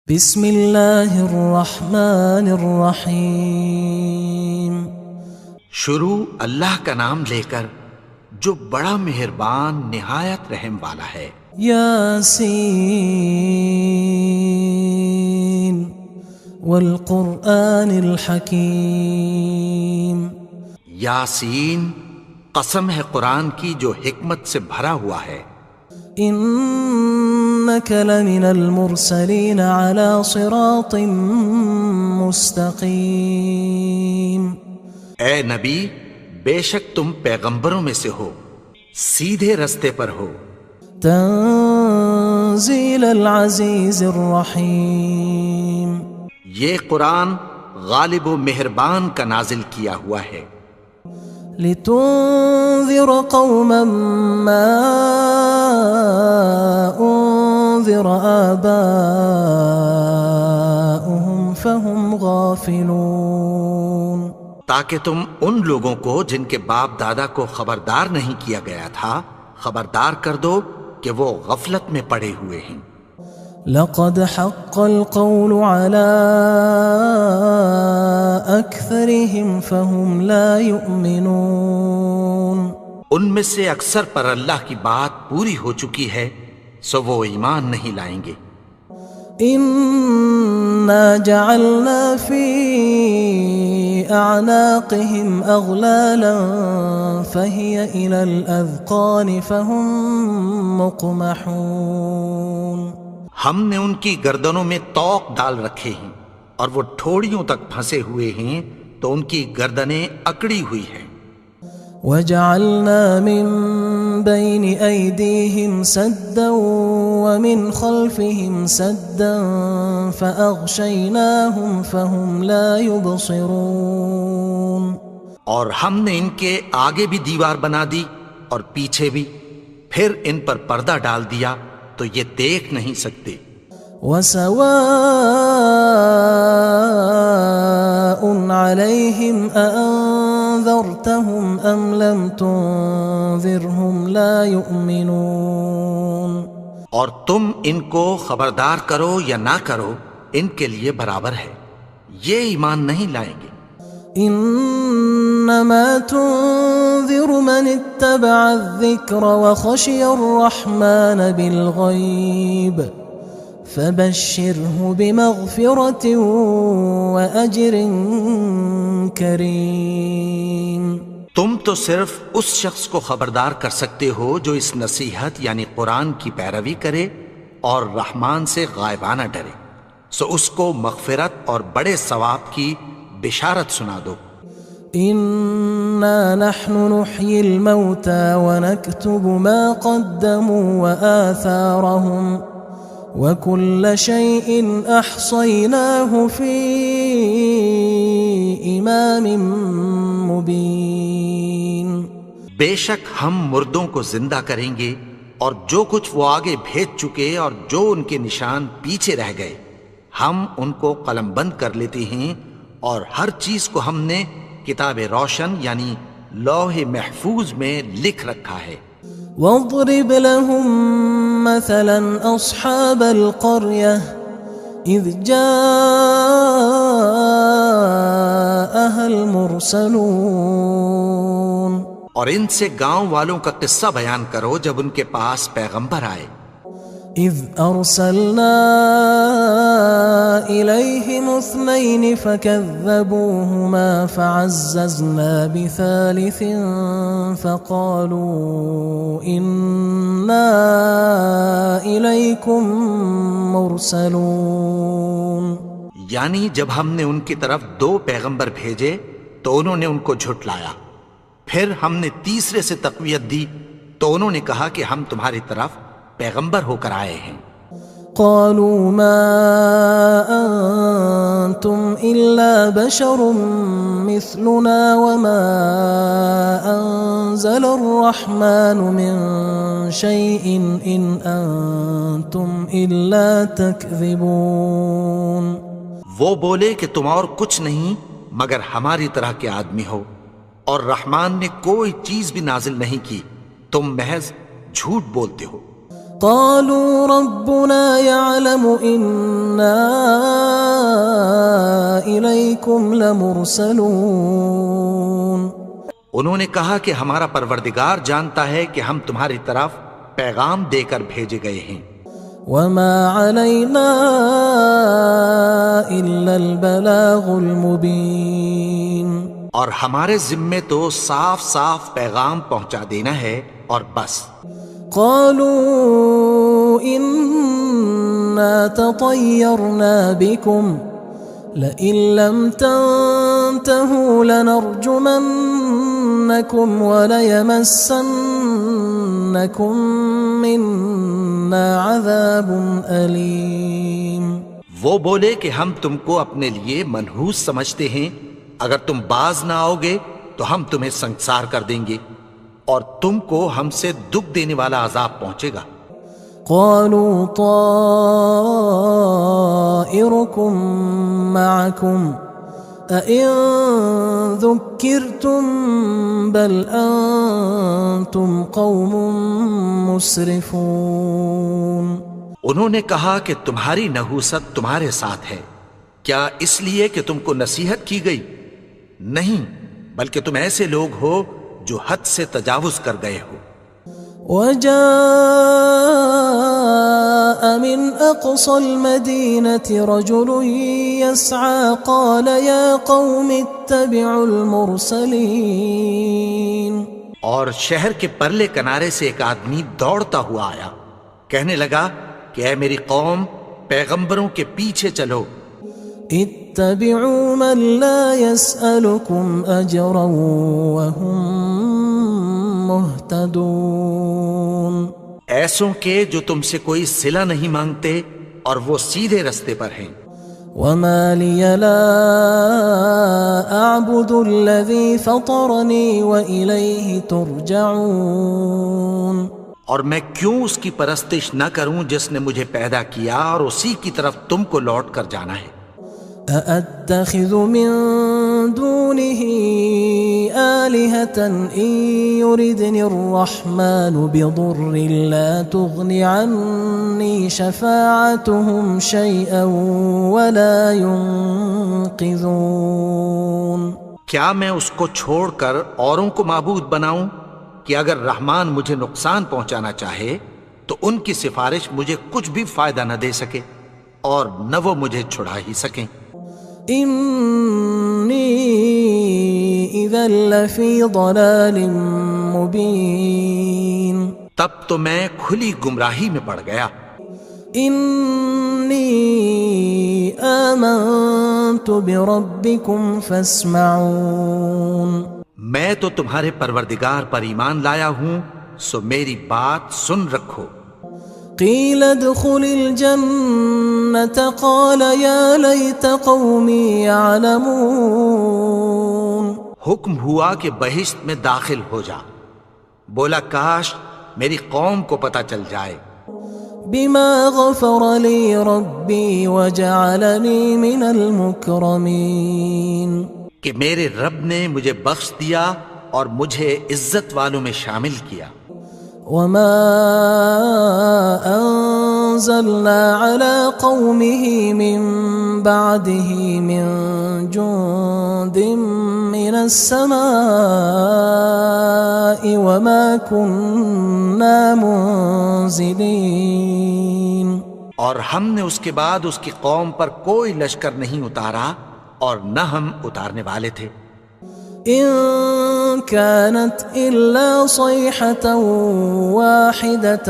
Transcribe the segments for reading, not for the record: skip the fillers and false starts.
بسم اللہ الرحمن الرحیم۔ شروع اللہ کا نام لے کر جو بڑا مہربان نہایت رحم والا ہے۔ یاسین والقرآن الحکیم۔ یاسین، قسم ہے قرآن کی جو حکمت سے بھرا ہوا ہے۔ انک لمن المرسلین علی صراط مستقیم۔ اے نبی، بے شک تم پیغمبروں میں سے ہو، سیدھے رستے پر ہو۔ تنزیل العزیز الرحیم۔ یہ قرآن غالب و مہربان کا نازل کیا ہوا ہے۔ لتنذر قوما ما انذر آباؤهم فهم غافلون۔ تاکہ تم ان لوگوں کو جن کے باپ دادا کو خبردار نہیں کیا گیا تھا خبردار کر دو کہ وہ غفلت میں پڑے ہوئے ہیں۔ لقد حق القول على أكثرهم فهم لا يؤمنون۔ ان میں سے اکثر پر اللہ کی بات پوری ہو چکی ہے سو وہ ایمان نہیں لائیں گے۔ إنا جعلنا في أعناقهم أغلالا فهي إلى الأذقان فهم مقمحون۔ ہم نے ان کی گردنوں میں طوق ڈال رکھے ہیں اور وہ ٹھوڑیوں تک پھنسے ہوئے ہیں تو ان کی گردنیں اکڑی ہوئی ہیں۔ وجعلنا من بين أيديهم سدا ومن خلفهم سدا فأغشيناهم فهم لا يبصرون۔ اور ہم نے ان کے آگے بھی دیوار بنا دی اور پیچھے بھی، پھر ان پر پردہ ڈال دیا تو یہ دیکھ نہیں سکتے۔ وسواء عليهم أأنذرتهم أم لم تنذرهم لا يؤمنون۔ اور تم ان کو خبردار کرو یا نہ کرو ان کے لیے برابر ہے، یہ ایمان نہیں لائیں گے۔ انما تنذر من اتبع الذکر وخشی الرحمن بالغیب فبشره بمغفرة وأجر کریم۔ تم تو صرف اس شخص کو خبردار کر سکتے ہو جو اس نصیحت یعنی قرآن کی پیروی کرے اور رحمان سے غائبانہ ڈرے، سو اس کو مغفرت اور بڑے ثواب کی بشارت سنا دو۔ انا نحن نحيي الموتى ونكتب ما قدموا وآثارهم وكل شيء احصيناه في امام مبين۔ بے شک ہم مردوں کو زندہ کریں گے اور جو کچھ وہ آگے بھیج چکے اور جو ان کے نشان پیچھے رہ گئے ہم ان کو قلم بند کر لیتے ہیں، اور ہر چیز کو ہم نے کتاب روشن یعنی لوح محفوظ میں لکھ رکھا ہے۔ واضرب لهم مثلا أصحاب القرية إذ جاءها المرسلون۔ اور ان سے گاؤں والوں کا قصہ بیان کرو جب ان کے پاس پیغمبر آئے۔ إذ أرسلنا إليهم اثنين فكذبوهما فعززنا بثالث فقالوا إنا إليكم مرسلون۔ یعنی جب ہم نے ان کی طرف 2 پیغمبر بھیجے تو انہوں نے ان کو جھٹلایا، پھر ہم نے تیسرے سے تقویت دی تو انہوں نے کہا کہ ہم تمہاری طرف پیغمبر ہو کر آئے ہیں۔ قالوا ما أنتم إلا بشر مثلنا وما أنزل الرحمن من شيء إن أنتم إلا تكذبون۔ وہ بولے کہ تم اور کچھ نہیں مگر ہماری طرح کے آدمی ہو، اور رحمان نے کوئی چیز بھی نازل نہیں کی، تم محض جھوٹ بولتے ہو۔ قالوا ربنا يعلم إنا إليكم لمرسلون. انہوں نے کہا کہ ہمارا پروردگار جانتا ہے کہ ہم تمہاری طرف پیغام دے کر بھیجے گئے ہیں. وما علينا إلا البلاغ المبين. اور ہمارے ذمے تو صاف صاف پیغام پہنچا دینا ہے اور بس. قالوا إنا تطيرنا بكم لئن لم تنتهوا لنرجمنكم وليمسنكم منا عذاب أليم. وہ بولے کہ ہم تم کو اپنے لیے منحوس سمجھتے ہیں، اگر تم باز نہ آؤ گے تو ہم تمہیں سنگسار کر دیں گے اور تم کو ہم سے دکھ دینے والا عذاب پہنچے گا. قالوا طائركم معكم أئن ذكرتم بل أنتم قوم مسرفون. انہوں نے کہا کہ تمہاری نحوست تمہارے ساتھ ہے، کیا اس لیے کہ تم کو نصیحت کی گئی؟ نہیں، بلکہ تم ایسے لوگ ہو جو حد سے تجاوز کر گئے ہو. وجاء من أقصى المدينة رجل يسعى قال يا قوم اتبعوا المرسلين. اور شہر کے پرلے کنارے سے ایک آدمی دوڑتا ہوا آیا، کہنے لگا کہ اے میری قوم، پیغمبروں کے پیچھے چلو. اتبعوا من لا يسألكم أجرا وهم مهتدون. ایسوں کے جو تم سے کوئی صلہ نہیں مانگتے اور وہ سیدھے رستے پر ہیں. وما لي لا أعبد الذي فطرني وإليه ترجعون. اور میں کیوں اس کی پرستش نہ کروں جس نے مجھے پیدا کیا اور اسی کی طرف تم کو لوٹ کر جانا ہے. أأتخذ من دونه آلهة إن يردني الرحمن بضر لا تغن عني شفاعتهم شيئا ولا ينقذون. کیا میں اس کو چھوڑ کر اوروں کو معبود بناؤں کہ اگر رحمان مجھے نقصان پہنچانا چاہے تو ان کی سفارش مجھے کچھ بھی فائدہ نہ دے سکے اور نہ وہ مجھے چھڑا ہی سکیں. إني إذا لفي ضلال مبين. تب تو میں کھلی گمراہی میں پڑ گیا. إني آمنت بربكم فاسمعون. میں تو تمہارے پروردگار پر ایمان لایا ہوں، سو میری بات سن رکھو. قيل ادخل الجنة قال يا ليت قومي يعلمون. حکم ہوا کہ بہشت میں داخل ہو جا. بولا کاش میری قوم کو پتہ چل جائے. بما غفر لي ربي وجعلني من المكرمين. کہ میرے رب نے مجھے بخش دیا اور مجھے عزت والوں میں شامل کیا. وما أنزلنا على قومه من بعده من جند من السماء وما كنا منزلين. اور ہم نے اس کے بعد اس کی قوم پر کوئی لشکر نہیں اتارا اور نہ ہم اتارنے والے تھے. إن كانت إلا صيحة واحدة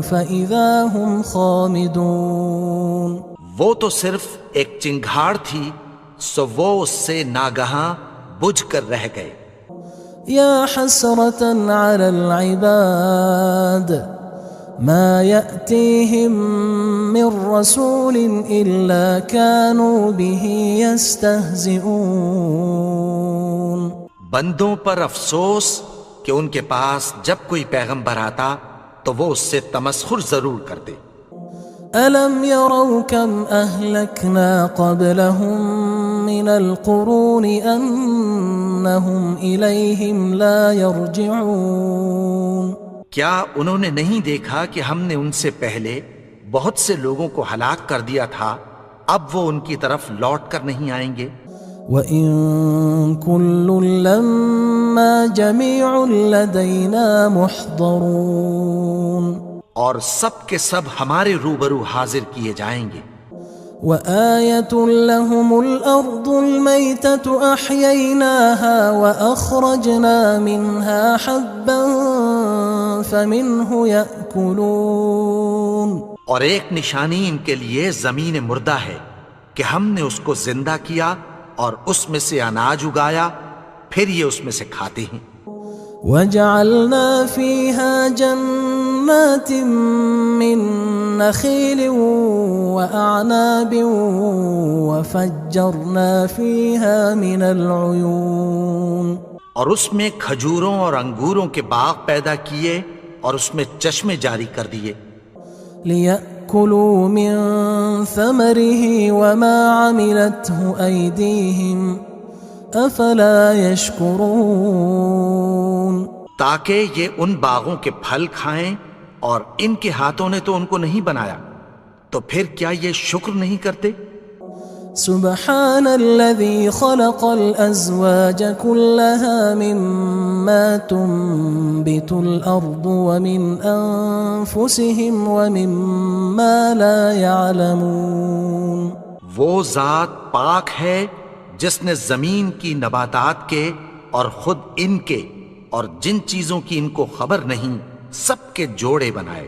فإذا هم خامدون. وہ تو صرف ایک چنگھاڑ تھی، سو وہ اس سے ناگہاں بجھ کر رہ گئے. يا حسرة على العباد ما يأتيهم من رسول إلا كانوا به يستهزئون. بندوں پر افسوس کہ ان کے پاس جب کوئی پیغمبر آتا تو وہ اس سے تمسخر ضرور کرتے. ألم يروا كم أهلكنا قبلهم من القرون أنهم إليهم لا يرجعون. کیا انہوں نے نہیں دیکھا کہ ہم نے ان سے پہلے بہت سے لوگوں کو ہلاک کر دیا تھا، اب وہ ان کی طرف لوٹ کر نہیں آئیں گے؟ وَإِن كُلٌّ لَمَّا جَمِيعٌ لَدَيْنَا مُحْضَرُونَ، اور سب کے سب ہمارے روبرو حاضر کیے جائیں گے۔ وَآيَةٌ لَهُمُ الْأَرْضُ الْمَيْتَةُ أَحْيَيْنَاهَا وَأَخْرَجْنَا مِنْهَا حَبًّا فَمِنْهُ يَأْكُلُونَ، اور ایک نشانی ان کے لیے زمین مردہ ہے کہ ہم نے اس کو زندہ کیا اور اس میں سے اناج اگایا، پھر یہ اس میں سے کھاتے ہیں۔ وَجَعَلْنَا فِيهَا جَنَّاتٍ مِّن نَخِيلٍ وَأَعْنَابٍ وَفَجَّرْنَا فِيهَا مِنَ الْعُيُونِ، اور اس میں کھجوروں اور انگوروں کے باغ پیدا کیے اور اس میں چشمے جاری کر دیے، لِيَأْكُلُوا مِن ثَمَرِهِ وَمَا عَمِلَتْهُ أَيْدِيهِمْ أَفَلَا يَشْكُرُونَ، تاکہ یہ ان باغوں کے پھل کھائیں، اور ان کے ہاتھوں نے تو ان کو نہیں بنایا، تو پھر کیا یہ شکر نہیں کرتے؟ سبحان الذي خلق الأزواج كلها مما تنبت الأرض ومن أنفسهم ومما لا يعلمون، وہ ذات پاک ہے جس نے زمین کی نباتات کے اور خود ان کے اور جن چیزوں کی ان کو خبر نہیں سب کے جوڑے بنائے۔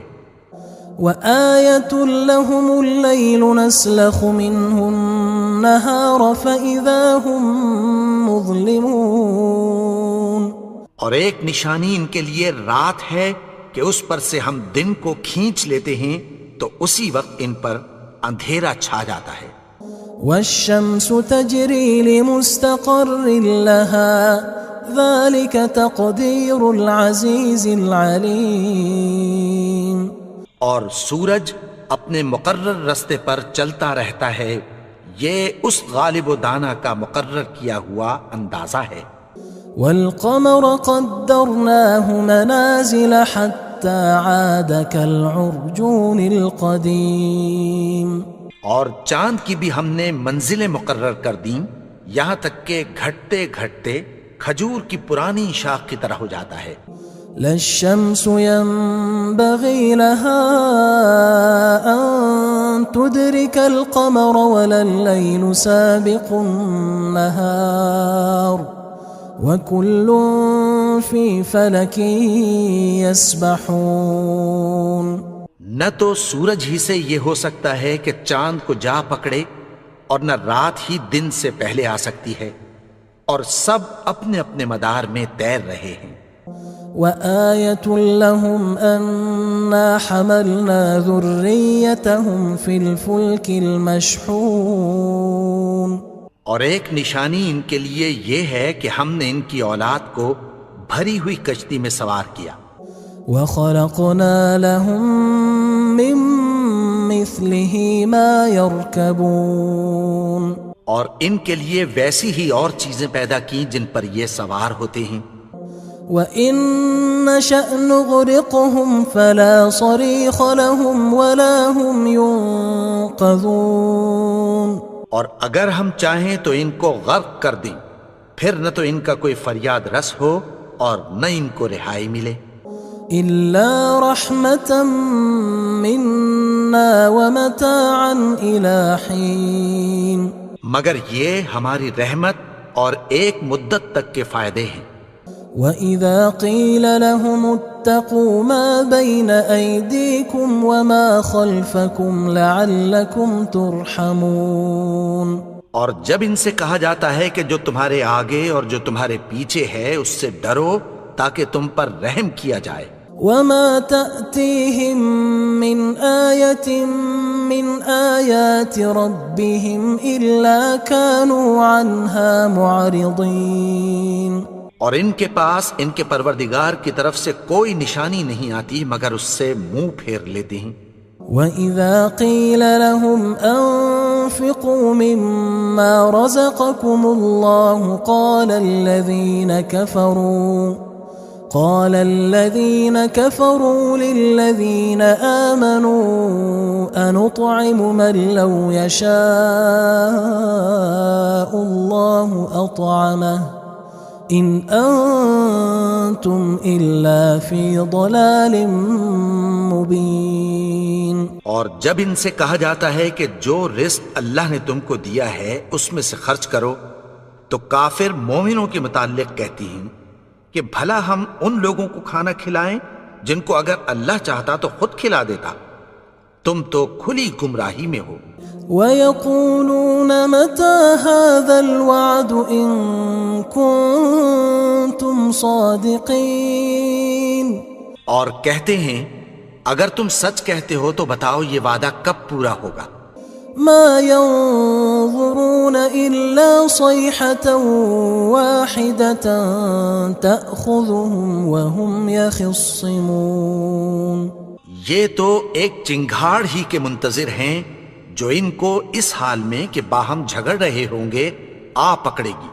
وآية لهم الليل نسلخ منه النهار فإذا هم مظلمون، اور ایک نشانی ان کے لیے رات ہے کہ اس پر سے ہم دن کو کھینچ لیتے ہیں تو اسی وقت ان پر اندھیرا چھا جاتا ہے۔ والشمس تجري لمستقر لها ذلك تقدير العزيز العليم، اور سورج اپنے مقرر رستے پر چلتا رہتا ہے، یہ اس غالب و دانا کا مقرر کیا ہوا اندازہ ہے۔ والقمر قدرناه منازل حتى عاد كالعرجون القديم، اور چاند کی بھی ہم نے منزلیں مقرر کر دیں، یہاں تک کہ گھٹتے گھٹتے کھجور کی پرانی شاخ کی طرح ہو جاتا ہے۔ لا الشمس ينبغي لها أن تدرك القمر ولا الليل سابق النهار وكل في فلك يسبحون، نہ تو سورج ہی سے یہ ہو سکتا ہے کہ چاند کو جا پکڑے، اور نہ رات ہی دن سے پہلے آ سکتی ہے، اور سب اپنے اپنے مدار میں تیر رہے ہیں۔ وآية لهم أنا حملنا ذريتهم في الفلك المشحون، اور ایک نشانی ان کے لیے یہ ہے کہ ہم نے ان کی اولاد کو بھری ہوئی کشتی میں سوار کیا۔ وخلقنا لهم من مثله ما يركبون، اور ان کے لیے ویسی ہی اور چیزیں پیدا کی جن پر یہ سوار ہوتے ہیں۔ وَإِن نَّشَأْ نُغْرِقْهُمْ فَلَا صَرِيخَ لَهُمْ وَلَا هُمْ يُنقَذُونَ، اور اگر ہم چاہیں تو ان کو غرق کر دیں، پھر نہ تو ان کا کوئی فریاد رس ہو اور نہ ان کو رہائی ملے۔ إِلَّا رَحْمَةً مِّنَّا وَمَتَاعًا إِلَى حِينٍ، مگر یہ ہماری رحمت اور ایک مدت تک کے فائدے ہیں۔ وَإِذَا قِيلَ لَهُمُ اتَّقُوا مَا بَيْنَ أَيْدِيكُمْ وَمَا خَلْفَكُمْ لَعَلَّكُمْ تُرْحَمُونَ، اور جب ان سے کہا جاتا ہے کہ جو تمہارے آگے اور جو تمہارے پیچھے ہے اس سے ڈرو تاکہ تم پر رحم کیا جائے۔ وَمَا تَأْتِيهِم مِّنْ آيَةٍ مِّنْ آيَاتِ رَبِّهِمْ إِلَّا كَانُوا عَنْهَا مُعْرِضِينَ، اور ان کے پاس ان کے پروردگار کی طرف سے کوئی نشانی نہیں آتی مگر اس سے منہ پھیر لیتے ہیں۔ وَإِذَا قِيلَ لَهُمْ أَنفِقُوا مِمَّا رَزَقَكُمُ اللَّهُ قال الذين كفروا للذين آمنوا أنطعم من لو يشاء الله أطعمه إن أنتم إلا في ضلال مبين. اور جب ان سے کہا جاتا ہے کہ جو رزق اللہ نے تم کو دیا ہے اس میں سے خرچ کرو، تو کافر مومنوں کے متعلق کہتی ہیں کہ بھلا ہم ان لوگوں کو کھانا کھلائیں جن کو اگر اللہ چاہتا تو خود کھلا دیتا. تم تو کھلی گمراہی میں ہو. وَيَقُولُونَ مَتَى هَذَا الْوَعْدُ إِن كُنتُمْ صَادِقِينَ. اور کہتے ہیں اگر تم سچ کہتے ہو تو بتاؤ یہ وعدہ کب پورا ہوگا. مَا يَنظُرُونَ إِلَّا صَيْحَةً وَاحِدَةً تَأْخُذُهُمْ وَهُمْ يَخِصِّمُونَ. یہ تو ایک چنگھاڑ ہی کے منتظر ہیں جو ان کو اس حال میں کہ باہم جھگڑ رہے ہوں گے آ پکڑے گی.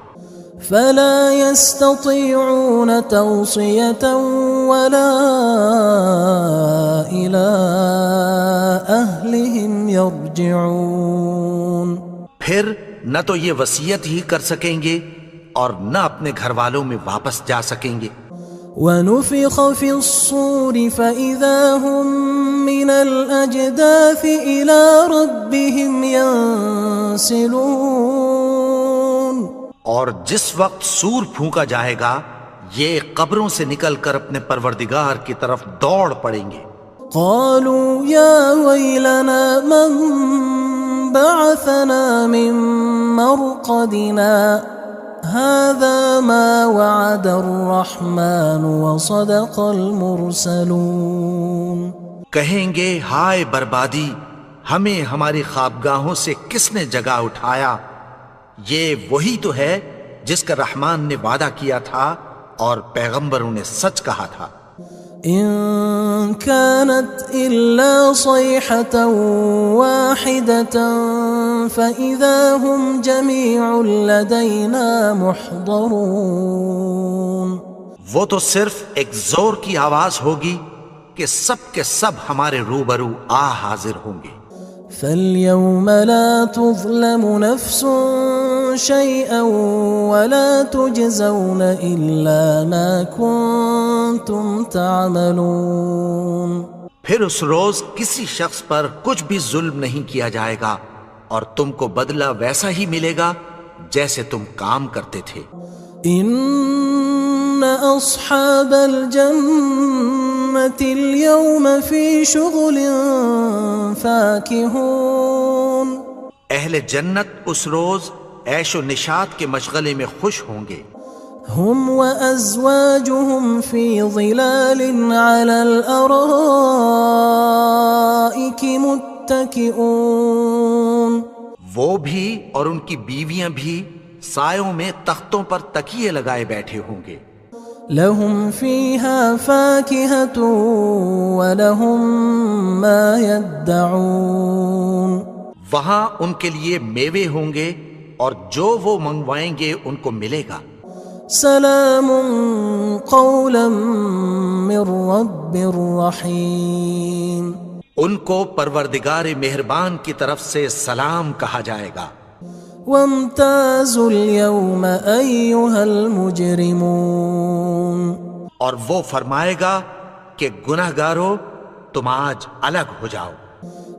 فلا يستطيعون توصية ولا إلى أهلهم يرجعون. پھر نہ تو یہ وصیت ہی کر سکیں گے اور نہ اپنے گھر والوں میں واپس جا سکیں گے. ونفخ في الصور فإذا هم من الأجداث إلى ربهم ينسلون. اور جس وقت سور پھونکا جائے گا یہ قبروں سے نکل کر اپنے پروردگار کی طرف دوڑ پڑیں گے. قالوا يا ويلنا من بعثنا من مرقدنا هذا ما وعد الرحمن وصدق المرسلون. کہیں گے ہائے بربادی، ہمیں ہماری خوابگاہوں سے کس نے جگا اٹھایا. یہ وہی تو ہے جس کا رحمان نے وعدہ کیا تھا اور پیغمبروں نے سچ کہا تھا. إن كانت إلا صيحة واحدة فإذا هم جميع لدينا محضرون. وہ تو صرف ایک زور کی آواز ہوگی کہ سب کے سب ہمارے روبرو آ حاضر ہوں گے. فاليوم لا تظلم نفس شيئا ولا تجزون إلا ما كنتم تعملون. پھر اس روز کسی شخص پر کچھ بھی ظلم نہیں کیا جائے گا اور تم کو بدلہ ویسا ہی ملے گا جیسے تم کام کرتے تھے. إن أصحاب الجنة اليوم في شغل فاكهون. اہل جنت اس روز عیش و نشاط کے مشغلے میں خوش ہوں گے. هم وأزواجهم في ظلال على الأرائك متكئون. وہ بھی اور ان کی بیویاں بھی سایوں میں تختوں پر تکیے لگائے بیٹھے ہوں گے. لهم فيها فاكهة ولهم ما يدعون. وہاں ان کے لیے میوے ہوں گے اور جو وہ منگوائیں گے ان کو ملے گا. سلام قولا من رب رحیم. ان کو پروردگار مہربان کی طرف سے سلام کہا جائے گا. وامتازوا اليوم أيها المجرمون. اور وہ فرمائے گا کہ گناہگارو تم آج الگ ہو جاؤ.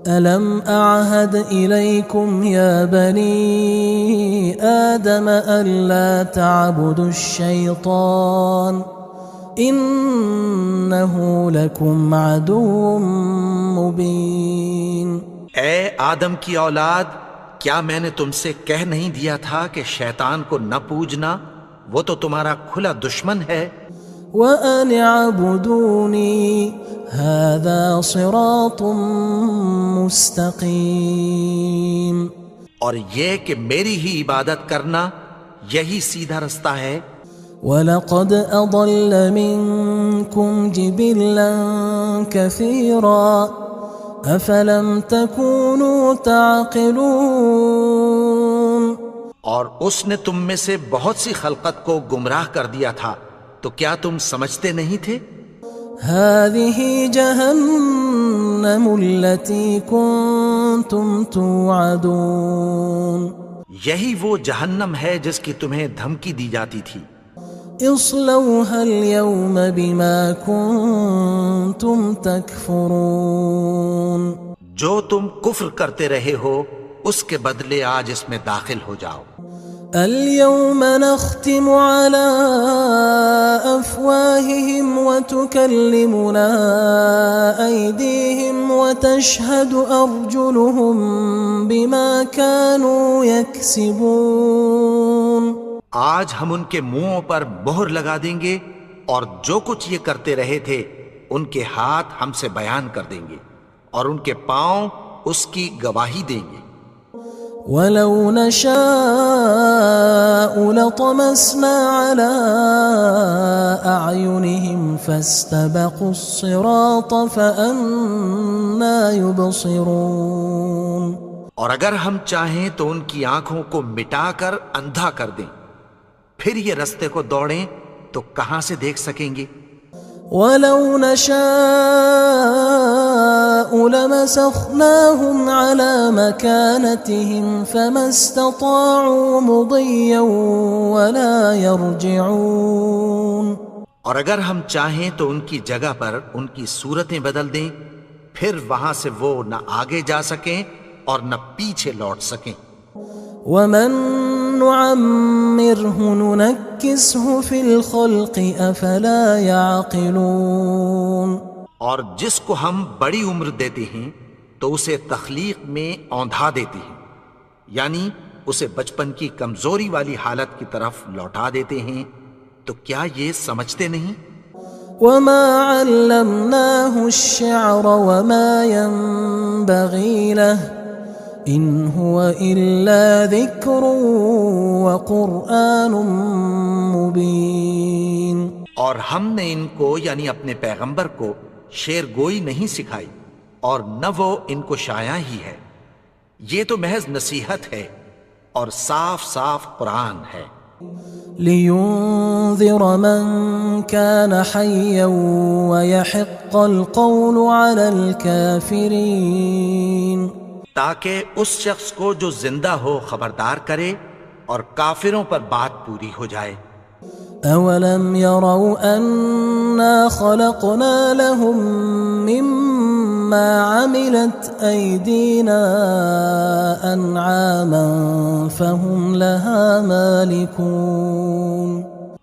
ألم أعهد إليكم يا بني آدم ألا تعبدوا الشيطان إنه لكم عدو مبين. اے آدم کی اولاد، کیا میں نے تم سے کہہ نہیں دیا تھا کہ شیطان کو نہ پوجنا، وہ تو تمہارا کھلا دشمن ہے. وَأَنِ اعْبُدُونِي هَذَا صِرَاطٌ مُسْتَقِيمٌ. اور یہ کہ میری ہی عبادت کرنا یہی سیدھا رستہ ہے. وَلَقَدْ أَضَلَّ مِنْكُمْ جِبِلًّا كَثِيرًا أَفَلَمْ تَكُونُوا تَعْقِلُونَ. اور اس نے تم میں سے بہت سی خلقت کو گمراہ کر دیا تھا، تو کیا تم سمجھتے نہیں تھے؟ هذه جهنم التي كنتم توعدون یہی وہ جہنم ہے جس کی تمہیں دھمکی دی جاتی تھی۔ اصلوها اليوم بما كنتم تكفرون جو تم کفر کرتے رہے ہو اس کے بدلے آج اس میں داخل ہو جاؤ۔ اليوم نختم على أفواههم وتكلمنا أيديهم وتشهد أرجلهم بما كانوا يكسبون آج ہم ان کے منہوں پر مہر لگا دیں گے اور جو کچھ یہ کرتے رہے تھے ان کے ہاتھ ہم سے بیان کر دیں گے اور ان کے پاؤں اس کی گواہی دیں گے۔ وَلَوْ نَشَاءُ لَطَمَسْنَا عَلَىٰ أَعْيُنِهِمْ فَاسْتَبَقُوا الصِّرَاطَ فَأَنَّىٰ يُبْصِرُونَ اور اگر ہم چاہیں تو ان کی آنکھوں کو مٹا کر اندھا کر دیں، پھر یہ رستے کو دوڑیں تو کہاں سے دیکھ سکیں گے؟ وَلَوْ نَشَاءُ لَمَسَخْنَاهُمْ عَلَىٰ مَكَانَتِهِمْ فَمَا اسْتَطَاعُوا مُضِيًّا وَلَا يَرْجِعُونَ اور اگر ہم چاہیں تو ان کی جگہ پر ان کی صورتیں بدل دیں، پھر وہاں سے وہ نہ آگے جا سکیں اور نہ پیچھے لوٹ سکیں۔ وَمَن نُعَمِّرْهُ نُنَكِّسْهُ فِي الْخَلْقِ أَفَلَا يَعْقِلُونَ اور جس کو ہم بڑی عمر دیتے ہیں تو اسے تخلیق میں اوندھا دیتے ہیں، یعنی اسے بچپن کی کمزوری والی حالت کی طرف لوٹا دیتے ہیں، تو کیا یہ سمجھتے نہیں؟ وَمَا عَلَّمْنَاهُ الشِّعْرَ وَمَا يَنبَغِي لَهُ إِنْ هُوَ إِلَّا ذِكْرٌ وَقُرْآنٌ مُبِينٌ اور ہم نے ان کو یعنی اپنے پیغمبر کو شعر گوئی نہیں سکھائی اور نہ وہ ان کو شایع ہی ہے، یہ تو محض نصیحت ہے اور صاف صاف قرآن ہے۔ لِيُنذِرَ مَن كَانَ حَيًّا وَيَحِقَّ الْقَوْلُ عَلَى الْكَافِرِينَ تاکہ اس شخص کو جو زندہ ہو خبردار کرے اور کافروں پر بات پوری ہو جائے۔ أَوَلَمْ يَرَوْا أَنَّا خَلَقْنَا لَهُم مِّمَّا عَمِلَتْ أَيْدِينَا أَنْعَامًا فَهُمْ لَهَا مَالِكُونَ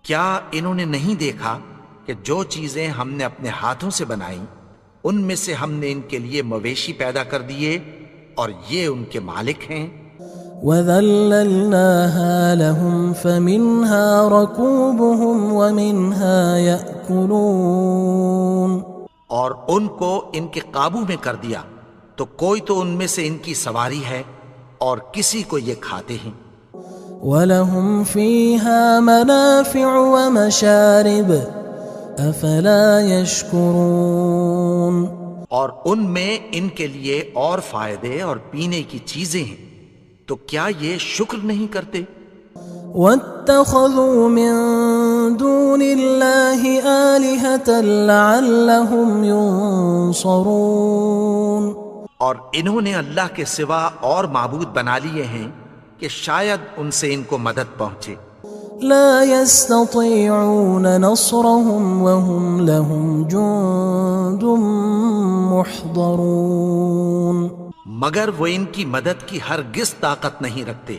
کیا انہوں نے نہیں دیکھا کہ جو چیزیں ہم نے اپنے ہاتھوں سے بنائیں ان میں سے ہم نے ان کے لیے مویشی پیدا کر دیے اور یہ ان کے مالک ہیں۔ وَذَلَّلْنَاهَا لَهُمْ فَمِنْهَا رَكُوبُهُمْ وَمِنْهَا يَأْكُلُونَ اور ان کو ان کے قابو میں کر دیا تو کوئی تو ان میں سے ان کی سواری ہے اور کسی کو یہ کھاتے ہیں۔ وَلَهُمْ فِيهَا مَنَافِعُ وَمَشَارِبُ أَفَلَا يَشْكُرُونَ اور ان میں ان کے لیے اور فائدے اور پینے کی چیزیں ہیں، تو کیا یہ شکر نہیں کرتے؟ وَاتَّخَذُوا مِن دُونِ اللَّهِ آلِهَةً لَعَلَّهُمْ يُنصَرُونَ اور انہوں نے اللہ کے سوا اور معبود بنا لیے ہیں کہ شاید ان سے ان کو مدد پہنچے۔ لا يستطيعون نصرهم وهم لهم جند محضرون مگر وہ ان کی مدد کی ہرگز طاقت نہیں رکھتے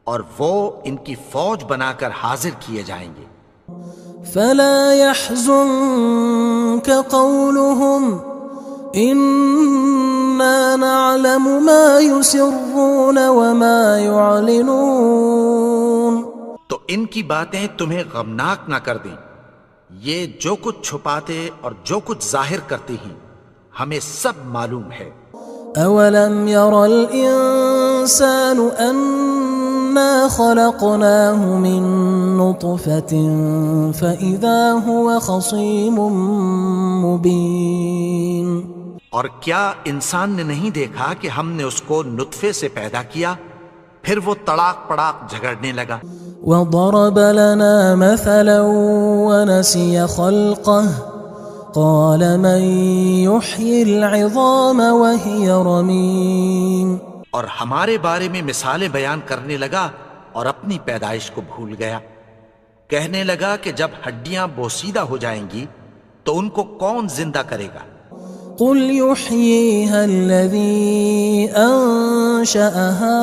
اور وہ ان کی فوج بنا کر حاضر کیے جائیں گے۔ فلا يحزنك قولهم إنا نعلم ما يسرون وما يعلنون تو ان کی باتیں تمہیں غمناک نہ کر دیں، یہ جو کچھ چھپاتے اور جو کچھ ظاہر کرتے ہیں ہمیں سب معلوم ہے۔ أَوَلَمْ يَرَ الْإِنسَانُ أَنَّا خَلَقْنَاهُ مِن نُّطْفَةٍ فَإِذَا هُوَ خَصِيمٌ مُّبِينٌ اور کیا انسان نے نہیں دیکھا کہ ہم نے اس کو نطفے سے پیدا کیا، پھر وہ تڑاک پڑاک جھگڑنے لگا۔ وضرب لنا مثلا ونسي خلقه قال من يحيي العظام وهي رميم اور ہمارے بارے میں مثالیں بیان کرنے لگا اور اپنی پیدائش کو بھول گیا. کہنے لگا کہ جب ہڈیاں بوسیدہ ہو جائیں گی تو ان کو کون زندہ کرے گا؟ قل يحييها الذي أنشأها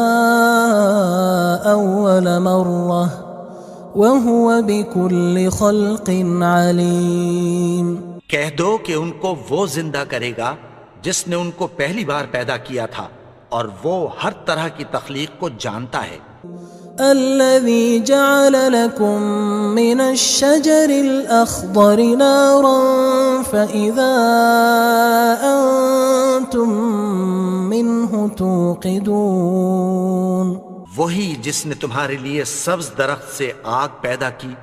أول مرة وهو بكل خلق عليم. کہہ دو کہ ان کو وہ زندہ کرے گا جس نے ان کو پہلی بار پیدا کیا تھا اور وہ ہر طرح کی تخلیق کو جانتا ہے. الذي جعل لكم من الشجر الأخضر نارا فإذا أنتم منه توقدون. وہی جس نے تمہارے لیے سبز درخت سے آگ پیدا کی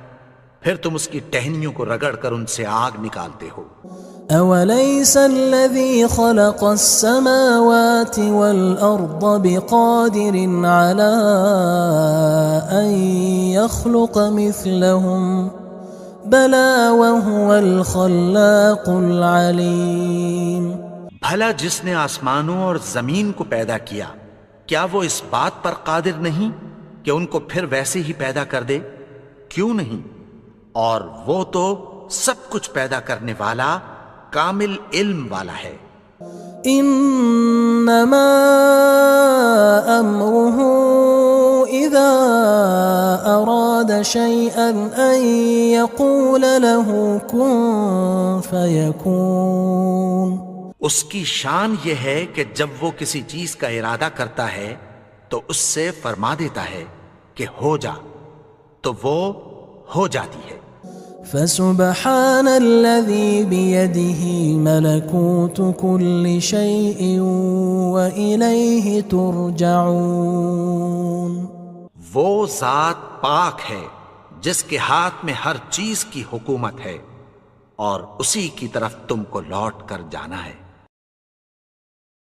پھر تم اس کی ٹہنیوں کو رگڑ کر ان سے آگ نکالتے ہو. أوليس الذي خلق السماوات والأرض بقادر على أن يخلق مثلهم بلى وهو الخلاق العليم. بھلا جس نے آسمانوں اور زمین کو پیدا کیا کیا وہ اس بات پر قادر نہیں کہ ان کو پھر ویسے ہی پیدا کر دے؟ کیوں نہیں؟ اور وہ تو سب کچھ پیدا کرنے والا کامل علم والا ہے. انما امره اذا اراد شيئا ان يقول له كن فيكون. اس کی شان یہ ہے کہ جب وہ کسی چیز کا ارادہ کرتا ہے تو اس سے فرما دیتا ہے کہ ہو جا تو وہ ہو جاتی ہے. فسبحان الذي بيده ملكوت كل شيء وإليه ترجعون. وہ ذات پاک ہے جس کے ہاتھ میں ہر چیز کی حکومت ہے اور اسی کی طرف تم کو لوٹ کر جانا ہے.